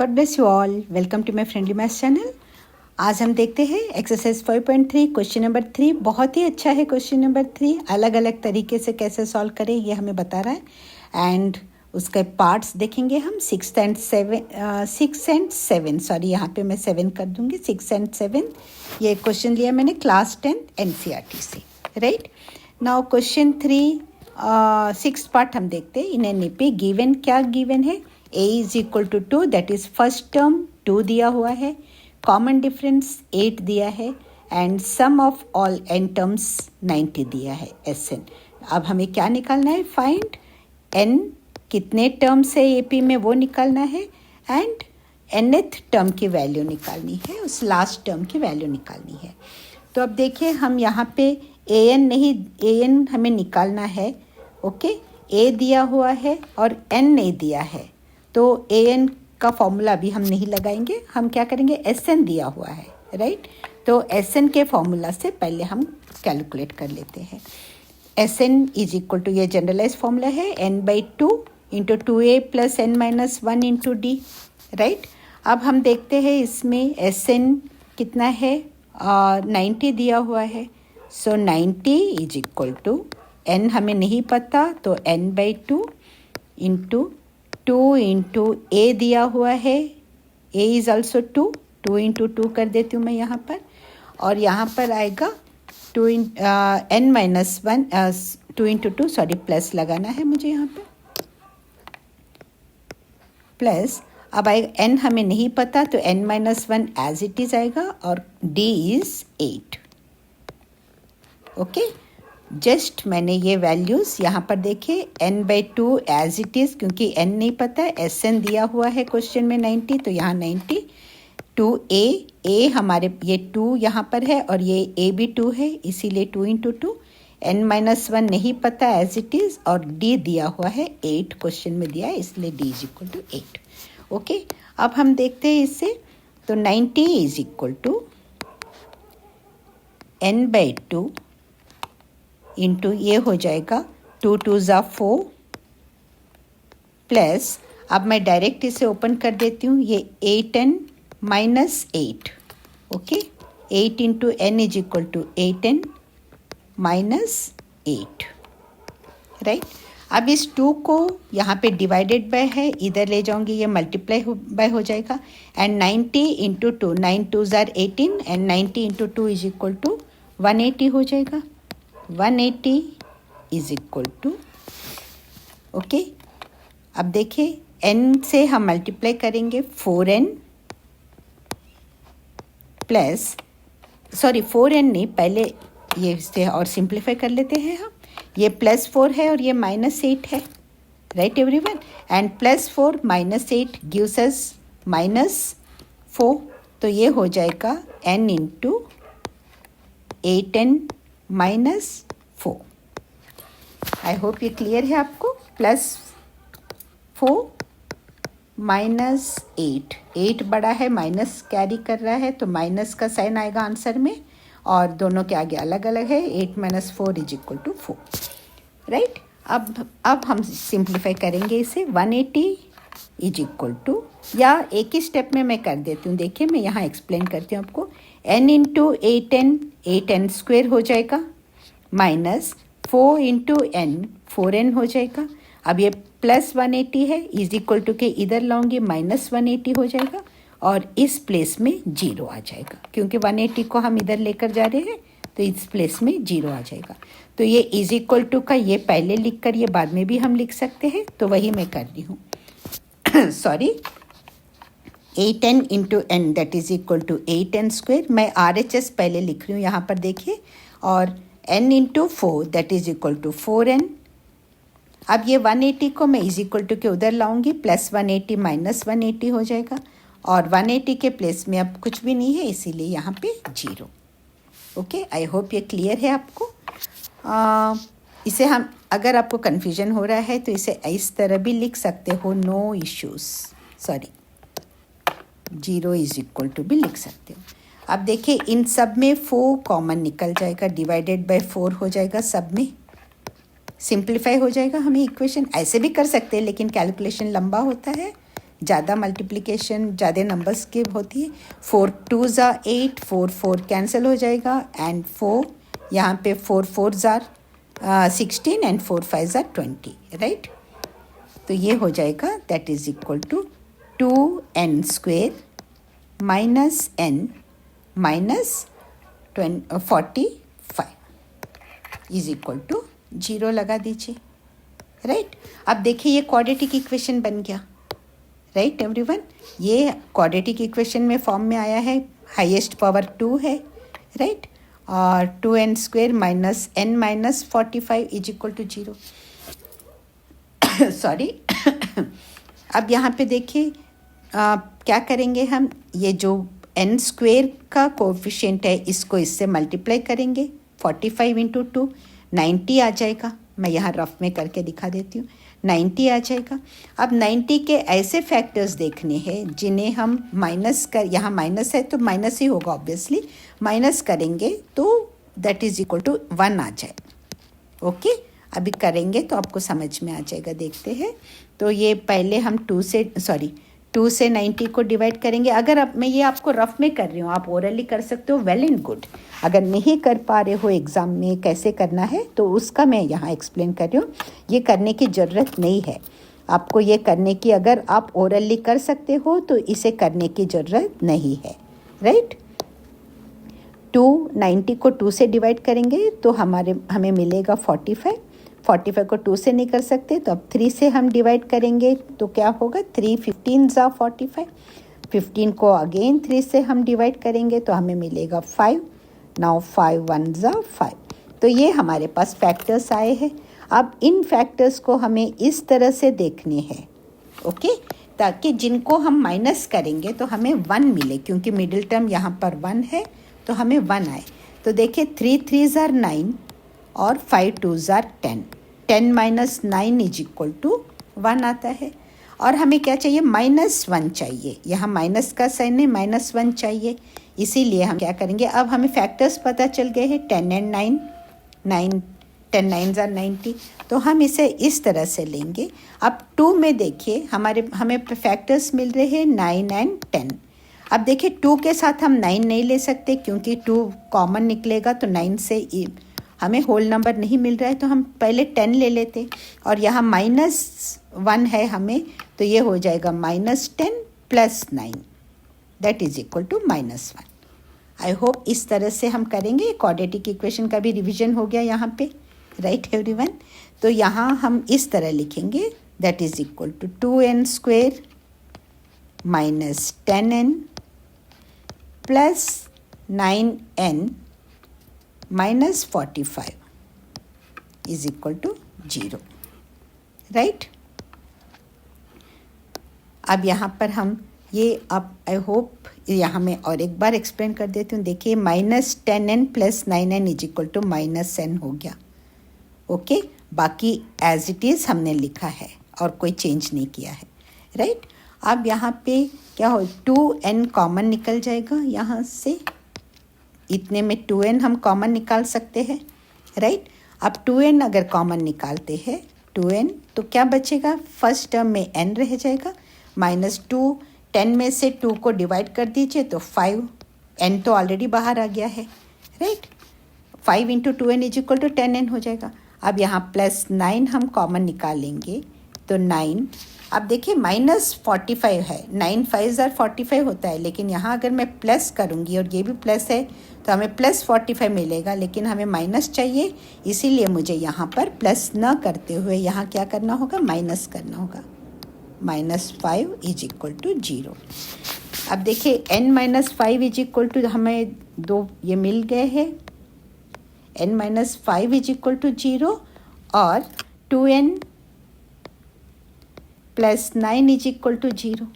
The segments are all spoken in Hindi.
God bless you all. Welcome to my friendly maths channel. आज हम देखते हैं एक्सरसाइज 5.3 क्वेश्चन नंबर 3। बहुत ही अच्छा है क्वेश्चन नंबर 3। अलग अलग तरीके से कैसे सॉल्व करें ये हमें बता रहा है एंड उसके पार्ट्स देखेंगे हम 6 एंड 7। सॉरी, यहाँ पे मैं 7 कर दूँगी। 6 एंड 7 ये क्वेश्चन लिया मैंने क्लास 10 NCERT से, राइट। नाउ क्वेश्चन 3 6 पार्ट हम देखते हैं। इन एन पे गिवन क्या गिवन है, a is equal to 2, that is first term 2 दिया हुआ है, कॉमन डिफरेंस 8 दिया है and sum of all n terms 90 दिया है Sn। अब हमें क्या निकालना है, फाइंड n कितने टर्म्स है AP में वो निकालना है एंड nth टर्म की वैल्यू निकालनी है, उस लास्ट टर्म की वैल्यू निकालनी है। तो अब देखिए हम यहाँ पे an हमें निकालना है, ओके। a दिया हुआ है और n नहीं दिया है, तो an का फॉर्मूला अभी हम नहीं लगाएंगे। हम क्या करेंगे, Sn दिया हुआ है, राइट। तो Sn के फॉर्मूला से पहले हम कैलकुलेट कर लेते हैं। Sn इज इक्वल टू, ये जनरलाइज फॉर्मूला है, n/2 into 2a plus n-1 into d, right. अब हम देखते हैं इसमें Sn कितना है, 90 दिया हुआ है। सो 90 इज इक्वल टू n हमें नहीं पता, तो n/2 इंटू 2 इंटू a दिया हुआ है, a इज ऑल्सो 2 इंटू 2 कर देती हूँ मैं यहाँ पर, और यहाँ पर आएगा n-1 2 इंटू 2, सॉरी प्लस लगाना है मुझे यहाँ पर, प्लस। अब आएगा n हमें नहीं पता, तो n-1 एज इट इज आएगा और d इज 8, ओके। जस्ट मैंने ये वैल्यूज़ यहाँ पर देखे, n/2 एज इट इज़, क्योंकि n नहीं पता है, Sn दिया हुआ है क्वेश्चन में 90, तो यहाँ 90, 2a हमारे ये 2 यहाँ पर है और ये a भी 2 है, इसीलिए 2 इंटू 2, n-1 नहीं पता एज इट इज़ और d दिया हुआ है 8 क्वेश्चन में दिया है, इसलिए d is equal to 8, okay. अब हम देखते हैं इससे, तो 90 is equal to n/2 into ये हो जाएगा 2 2 ज़ा 4 प्लस, अब मैं डायरेक्ट इसे ओपन कर देती हूँ, ये 8n minus 8, okay. 8 into n is equal to 8n minus 8, right. अब इस 2 को यहाँ पे डिवाइडेड बाय है, इधर ले जाऊँगी, ये मल्टीप्लाई बाय हो जाएगा, एंड 90 इंटू 2, 9 2 ज़ार 18 and 90 into 2 is equal to 180 हो जाएगा। 180 इज इक्वल टू, ओके। अब देखिए n से हम मल्टीप्लाई करेंगे 4n प्लस, सॉरी 4n नहीं, पहले ये इससे और सिंप्लीफाई कर लेते हैं हम। ये +4 है और ये -8 है, right everyone, and +4 -8 gives us -4, तो ये हो जाएगा n into 8n minus 4। I hope ये क्लियर है आपको। +4 माइनस 8 बड़ा है, माइनस कैरी कर रहा है, तो माइनस का साइन आएगा आंसर में, और दोनों के आगे अलग अलग है, 8 - 4 इज इक्वल टू 4, राइट। अब हम सिंप्लीफाई करेंगे इसे, 180 इज इक्वल टू, या एक ही स्टेप में मैं कर देती हूँ, देखिए मैं यहाँ एक्सप्लेन करती हूँ आपको। n इंटू 8n स्क्वेयर हो जाएगा, माइनस 4 इंटू n 4n हो जाएगा। अब ये प्लस 180 है, इज इक्वल टू के इधर लाऊंगी, माइनस 180 हो जाएगा, और इस प्लेस में 0 आ जाएगा, क्योंकि 180 को हम इधर लेकर जा रहे हैं, तो इस प्लेस में 0 आ जाएगा। तो ये इज इक्वल टू का ये पहले लिख कर ये बाद में भी हम लिख सकते हैं, तो वही मैं कर रही हूँ। Sorry, 8n into n that is equal to 8n square, मैं RHS पहले लिख रही हूँ यहाँ पर देखिए, और n into 4 that is equal to 4n। अब ये 180 को मैं इज इक्वल टू के उधर लाऊंगी, प्लस 180 माइनस 180 हो जाएगा, और 180 के प्लेस में अब कुछ भी नहीं है, इसीलिए यहाँ पे 0, ओके। आई होप ये क्लियर है आपको। इसे हम, अगर आपको कन्फ्यूजन हो रहा है तो इसे इस तरह भी लिख सकते हो, no issues, sorry 0 is equal to भी लिख सकते हो। अब देखिए इन सब में 4 कॉमन निकल जाएगा, डिवाइडेड बाय 4 हो जाएगा, सब में सिंप्लीफाई हो जाएगा। हमें इक्वेशन ऐसे भी कर सकते हैं, लेकिन कैलकुलेशन लंबा होता है, ज़्यादा मल्टीप्लिकेशन ज़्यादा नंबर्स की होती है। 4 2 ज़ा 8, 4 4 कैंसिल हो जाएगा एंड 4 यहाँ पे 4 4 ज़ा 16 एंड 4 5 ज़ा 20, राइट। तो ये हो जाएगा that is equal to 2n square minus n minus 45 is equal to 0 लगा दीजिए, राइट। अब देखिए ये क्वाड्रेटिक इक्वेशन बन गया, राइट एवरीवन। ये क्वाड्रेटिक इक्वेशन में फॉर्म में आया है, हाईएस्ट पावर 2 है, राइट। और 2n square minus n minus 45 is equal to 0। Sorry. अब यहाँ पे देखिए क्या करेंगे हम, ये जो n स्क्वेयर का कोफिशिएंट है इसको इससे मल्टीप्लाई करेंगे। 45 इंटू 2 90 आ जाएगा। मैं यहाँ रफ में करके दिखा देती हूँ, 90 आ जाएगा। अब 90 के ऐसे फैक्टर्स देखने हैं जिन्हें हम माइनस कर, यहाँ माइनस है तो माइनस ही होगा ऑब्वियसली, माइनस करेंगे तो दैट इज़ इक्वल टू 1 आ जाए। ओके, अभी करेंगे तो आपको समझ में आ जाएगा। देखते हैं। तो ये पहले हम 2 से 90 को डिवाइड करेंगे। अगर अब मैं ये आपको रफ में कर रही हूँ, आप ओरली कर सकते हो, वेल एंड गुड। अगर नहीं कर पा रहे हो एग्ज़ाम में कैसे करना है तो उसका मैं यहाँ एक्सप्लेन कर रही हूँ। ये करने की ज़रूरत नहीं है आपको, ये करने की, अगर आप ओरली कर सकते हो तो इसे करने की ज़रूरत नहीं है, राइट। 90 को 2 से डिवाइड करेंगे तो हमें मिलेगा 45 को 2 से नहीं कर सकते तो अब 3 से हम डिवाइड करेंगे तो क्या होगा, 3 15 ज़ा 45। 15 को अगेन 3 से हम डिवाइड करेंगे तो हमें मिलेगा 5। नाउ 5 1 ज़ा 5। तो ये हमारे पास फैक्टर्स आए हैं। अब इन फैक्टर्स को हमें इस तरह से देखने हैं, ओके, ताकि जिनको हम माइनस करेंगे तो हमें 1 मिले, क्योंकि मिडिल टर्म यहाँ पर 1 है तो हमें 1 आए। तो देखिए 3 3 ज़ा 9 और 5 2 ज़ा 10। 10 माइनस 9 इज इक्वल टू 1 आता है। और हमें क्या चाहिए, -1 चाहिए। यहाँ माइनस का साइन है, -1 चाहिए। इसीलिए हम क्या करेंगे, अब हमें फैक्टर्स पता चल गए हैं, 10 एंड 9, 10 9 ज़ा 90। तो हम इसे इस तरह से लेंगे। अब 2 में देखिए हमें फैक्टर्स मिल रहे हैं 9 एंड 10। अब देखिए 2 के साथ हम 9 नहीं ले सकते क्योंकि 2 कॉमन निकलेगा, तो 9 से हमें होल नंबर नहीं मिल रहा है, तो हम पहले 10 ले लेते। और यहाँ -1 है हमें, तो ये हो जाएगा -10 + 9 that is equal to -1। I hope इस तरह से हम करेंगे। क्वाड्रेटिक इक्वेशन का भी रिवीजन हो गया यहाँ पे, राइट एवरीवन। तो यहाँ हम इस तरह लिखेंगे, that is equal to 2n square minus 10n plus 9n minus 45 is equal to 0, right. अब यहाँ पर हम ये, अब आई होप यहाँ मैं और एक बार एक्सप्लेन कर देती हूँ। देखिए -10n + 9n is equal to -n हो गया, ओके। बाकी एज इट इज़ हमने लिखा है और कोई चेंज नहीं किया है, राइट। अब यहाँ पे क्या हो, 2n कॉमन निकल जाएगा यहाँ से, इतने में 2n हम कॉमन निकाल सकते हैं, राइट। अब 2n अगर कॉमन निकालते हैं 2n, तो क्या बचेगा, फर्स्ट टर्म में n रह जाएगा, -2, 10 में से 2 को डिवाइड कर दीजिए तो 5, n तो ऑलरेडी बाहर आ गया है, right. 5 into 2n is equal to 10n हो जाएगा। अब यहाँ +9 हम कॉमन निकालेंगे तो 9। अब देखिए -45 है, 9 5 ज़ा 45 होता है, लेकिन यहाँ अगर मैं प्लस करूँगी और ये भी प्लस है तो हमें +45 मिलेगा, लेकिन हमें माइनस चाहिए, इसीलिए मुझे यहाँ पर प्लस न करते हुए यहाँ क्या करना होगा, माइनस करना होगा। -5 इज इक्वल टू 0। अब देखिए n-5 इज इक्वल टू, हमें 2 ये मिल गए हैं, n-5 इज इक्वल टू 0 और 2n + 9 is equal to 0,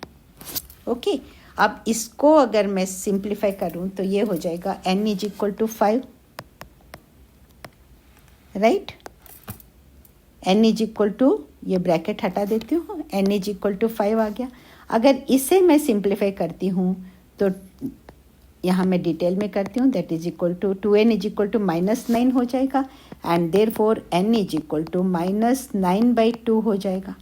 okay. अब इसको अगर मैं सिंप्लीफाई करूं तो ये हो जाएगा n is equal to 5, right. n is equal to, ये ब्रैकेट हटा देती हूँ, n इज इक्वल टू 5 आ गया। अगर इसे मैं सिंप्लीफाई करती हूँ तो यहाँ मैं डिटेल में करती हूँ, that is equal to 2n is equal to -9 हो जाएगा and therefore n is equal to -9/2 हो जाएगा।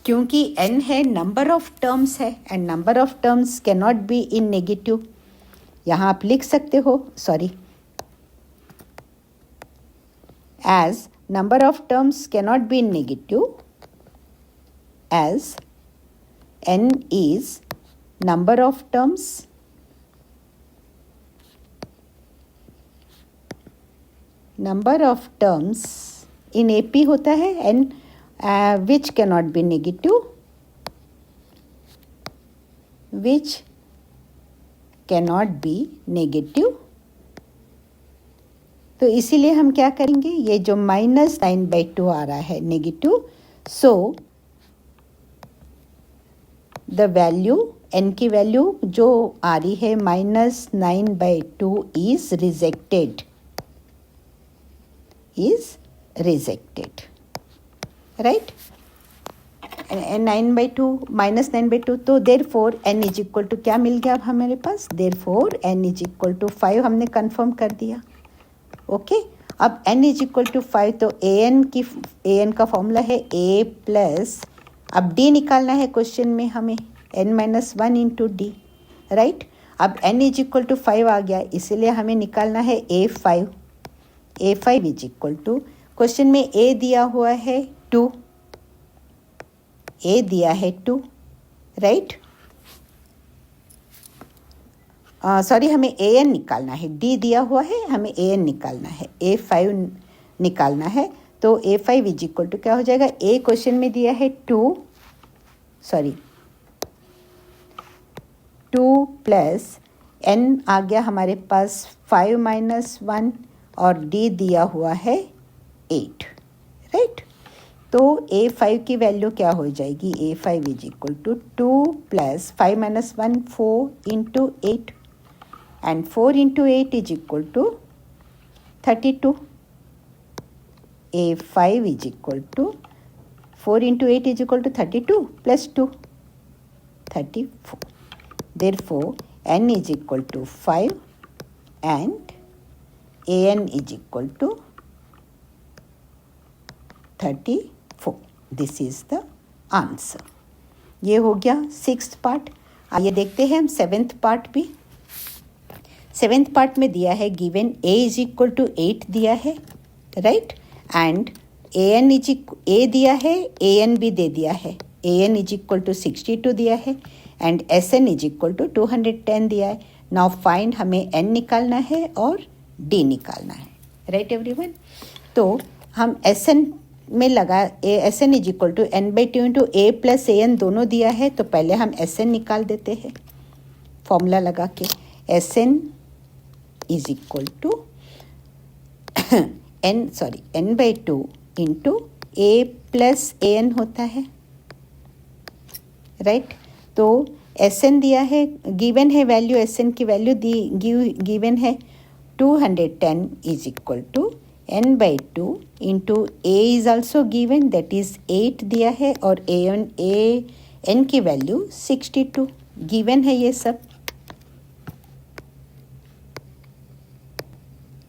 क्योंकि n है नंबर ऑफ टर्म्स है and number of terms can not be in negative. यहाँ आप लिख सकते हो as number of terms cannot be negative as n is number of terms in AP होता है n which cannot be negative, which cannot be negative। तो इसीलिए हम क्या करेंगे, ये जो -9/2 आ रहा है negative, so the value n की वैल्यू जो आ रही है -9/2 इज रिजेक्टेड, राइट। 9/2 -9/2, तो therefore n is equal to क्या मिल गया अब हमारे पास, therefore n is equal to 5 हमने कंफर्म कर दिया। ओके अब n इज इक्वल टू 5, तो an का फॉर्मूला है a प्लस, अब d निकालना है क्वेश्चन में हमें, n-1 इंटू डी, राइट। अब n इज इक्वल टू 5 आ गया, इसीलिए हमें निकालना है a5 is equal to, question में a दिया हुआ है 2, राइट। सॉरी हमें an निकालना है, d दिया हुआ है, हमें an निकालना है, a5 निकालना है। तो a5 इज इक्वल टू क्या हो जाएगा, a क्वेश्चन में दिया है 2 प्लस n आ गया हमारे पास 5 - 1 और d दिया हुआ है 8, राइट। तो a5 की वैल्यू क्या हो जाएगी, a5 is equal to 2 plus 5 - 1 4 into 8 and 4 into 8 is equal to 32. A5 is equal to 4 into 8 is equal to 32 plus 2, 34. Therefore, n is equal to 5 and an is equal to 34. This is the answer. ये हो गया 6th पार्ट। आइए देखते हैं हम 7th पार्ट भी। 7th पार्ट में दिया है given a is equal to 8 दिया है, राइट, एंड a दिया है, an भी दे दिया है, an इज इक्वल टू 62 दिया है and sn is equal to 210 दिया है। नाउ फाइंड, हमें n निकालना है और d निकालना है, राइट एवरीवन। तो हम sn में लगा sn is equal to n/2 into a plus an दोनों दिया है, तो पहले हम sn निकाल देते हैं फॉर्मूला लगा के। sn is equal to n/2 into a plus an होता है, राइट। तो sn दिया है, गिवन है वैल्यू, sn की वैल्यू गिवन है 210 is equal to n/2 into a is also given, that is 8 दिया है, और n की वैल्यू 62 गिवन है। ये सब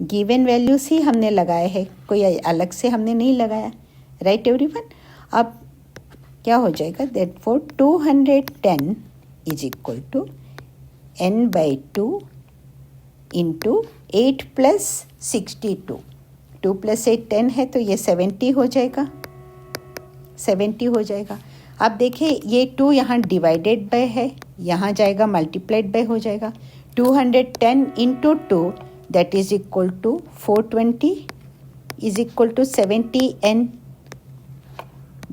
गिवन वैल्यूज ही हमने लगाए हैं, कोई अलग से हमने नहीं लगाया, राइट एवरीवन। अब क्या हो जाएगा, therefore 210 is equal to n/2 into 8 plus 62, 2 plus 8 10 है, तो ये 70 हो जाएगा, 70 हो जाएगा। अब देखिए ये 2 यहाँ डिवाइडेड बाय है, यहाँ जाएगा मल्टीप्लाइड बाय हो जाएगा, 210 into 2 that is equal to 420 is equal to 70n.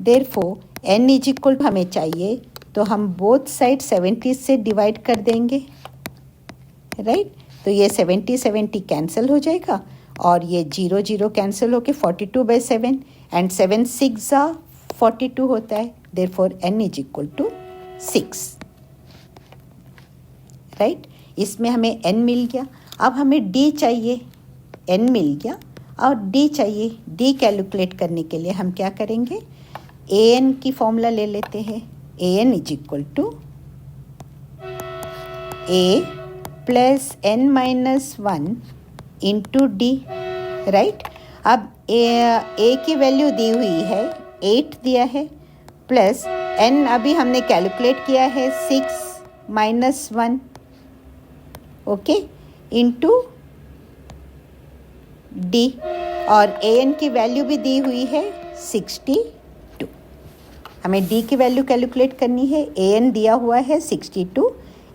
Therefore n is equal to हमें चाहिए, तो हम बोथ साइड 70 से डिवाइड कर देंगे, राइट। तो ये 70 कैंसिल हो जाएगा और ये 0 कैंसिल होके 42/7 एंड 7 6 42 होता है। Therefore n is equal to 6, right. इसमें हमें n मिल गया। अब हमें d चाहिए, n मिल गया और d चाहिए। d कैलकुलेट करने के लिए हम क्या करेंगे, an की फॉर्मूला ले लेते हैं, an is equal to a plus n-1 into d, right. अब a की वैल्यू दी हुई है 8 दिया है, प्लस n अभी हमने कैलकुलेट किया है 6 माइनस 1, ओके, इंटू d, और an की वैल्यू भी दी हुई है 62। हमें d की वैल्यू कैलकुलेट करनी है। an दिया हुआ है 62,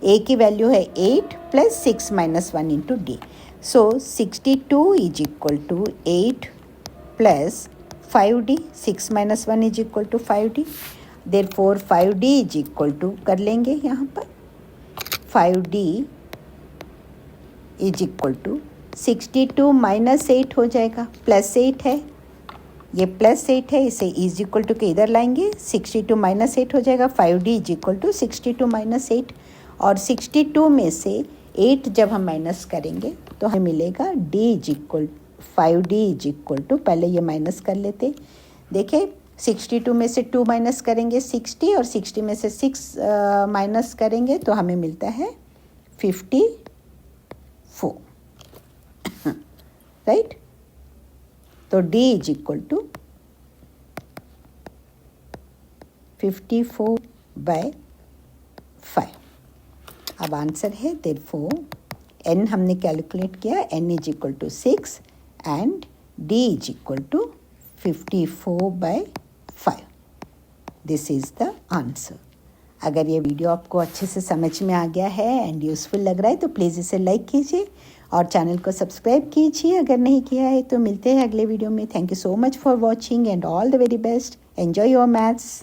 a की वैल्यू है 8 plus 6 minus 1 into d. So 62 is equal to 8 plus 5d, 6 minus 1 is equal to 5d। Therefore 5d is equal to, कर लेंगे यहाँ पर, 5d is equal to 62 minus 8 हो जाएगा, प्लस 8 है, ये प्लस 8 है, इसे इज इक्वल टू के इधर लाएंगे, 62 माइनस 8 हो जाएगा, 5d is equal to 62 minus 8, और 62 में से 8 जब हम माइनस करेंगे तो हमें मिलेगा d is equal 5d is equal to, पहले ये माइनस कर लेते, देखिए 62 में से 2 माइनस करेंगे 60, और 60 में से 6 माइनस करेंगे तो हमें मिलता है 54, राइट। तो d is equal to 54 by 5। अब आंसर है देयरफॉर n हमने कैलकुलेट किया, n is equal to 6 and d is equal to 54 by 5। This is the answer. अगर ये वीडियो आपको अच्छे से समझ में आ गया है एंड यूज़फुल लग रहा है तो प्लीज़ इसे लाइक कीजिए और चैनल को सब्सक्राइब कीजिए अगर नहीं किया है तो। मिलते हैं अगले वीडियो में। Thank you so much for watching and all the very best. Enjoy your maths.